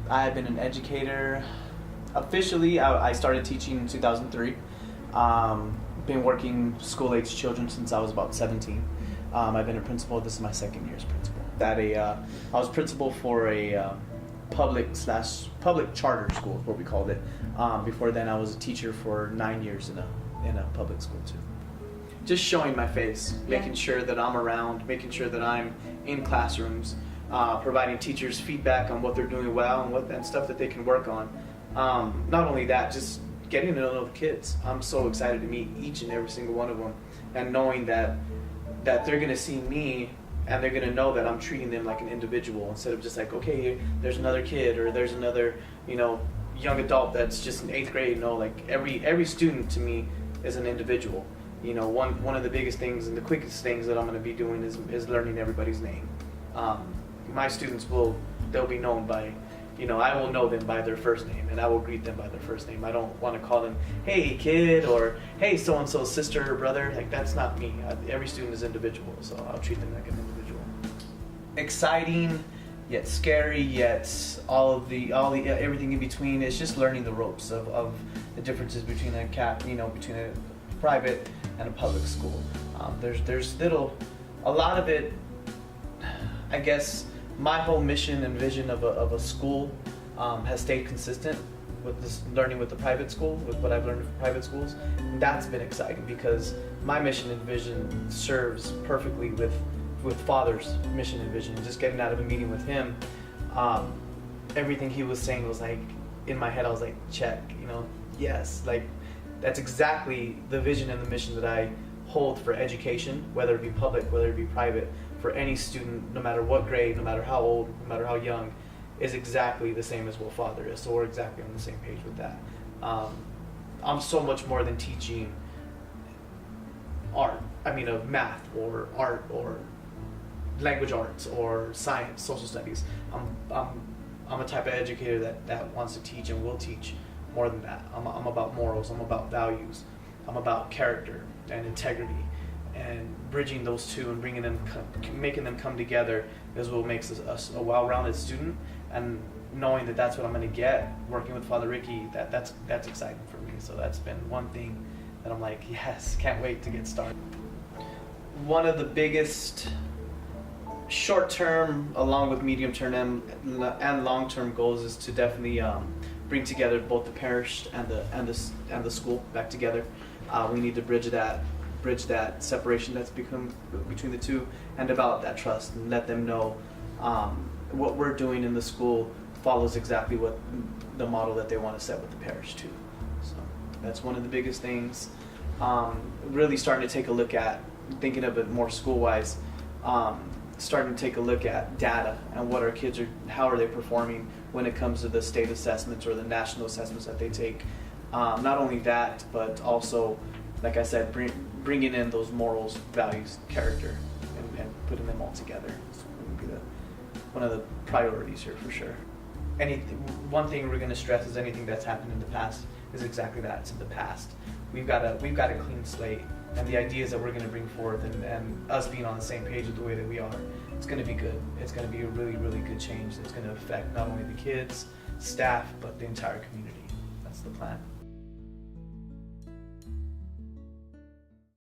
I've been an educator. Officially, I started teaching in 2003. Been working school-age children since I was about 17. I've been a principal. This is my second year as principal. I was principal for a public charter school, is what we called it. Before then, I was a teacher for 9 years in a public school too. Just showing my face, making sure that I'm around, making sure that I'm in classrooms, providing teachers feedback on what they're doing well and stuff that they can work on. Not only that, just getting to know the kids. I'm so excited to meet each and every single one of them, and knowing that they're going to see me and they're going to know that I'm treating them like an individual instead of just like, okay, there's another kid or there's another, young adult that's just in 8th grade. No, like every student to me is an individual. One of the biggest things and the quickest things that I'm going to be doing is learning everybody's name. My students they'll be known by, I will know them by their first name, and I will greet them by their first name. I don't want to call them, hey kid, or hey so-and-so's sister or brother. Like, that's not me. Every student is individual, so I'll treat them like an individual. Exciting, yet scary, yet everything in between. It's just learning the ropes of the differences between between a private and a public school. There's a lot of it, I guess. My whole mission and vision of a school has stayed consistent with this learning with the private school, with what I've learned from private schools. And that's been exciting because my mission and vision serves perfectly with Father's mission and vision. Just getting out of a meeting with him, everything he was saying was like, in my head I was like, check, yes, like that's exactly the vision and the mission that I hold for education, whether it be public, whether it be private, for any student, no matter what grade, no matter how old, no matter how young, is exactly the same as what Father is. So we're exactly on the same page with that. I'm so much more than teaching math or art or language arts or science, social studies. I'm a type of educator that wants to teach and will teach more than that. I'm about morals, I'm about values, I'm about character and integrity. And bridging those two and making them come together is what makes us a well-rounded student. And knowing that that's what I'm going to get working with Father Ricky, that's exciting for me. So that's been one thing that I'm like, yes, can't wait to get started. One of the biggest short-term, along with medium-term and long-term goals, is to definitely bring together both the parish and the school back together. We need to bridge that separation that's become between the two, and develop that trust and let them know what we're doing in the school follows exactly what the model that they want to set with the parish too. So that's one of the biggest things. Really starting to take a look at, thinking of it more school-wise, starting to take a look at data and what our kids how are they performing when it comes to the state assessments or the national assessments that they take. Not only that, but also, like I said, bringing in those morals, values, character, and putting them all together. So it would be one of the priorities here for sure. One thing we're going to stress is anything that's happened in the past is exactly that. It's in the past. We've got a clean slate, and the ideas that we're going to bring forth, and us being on the same page with the way that we are, it's going to be good. It's going to be a really, really good change that's going to affect not only the kids, staff, but the entire community. That's the plan.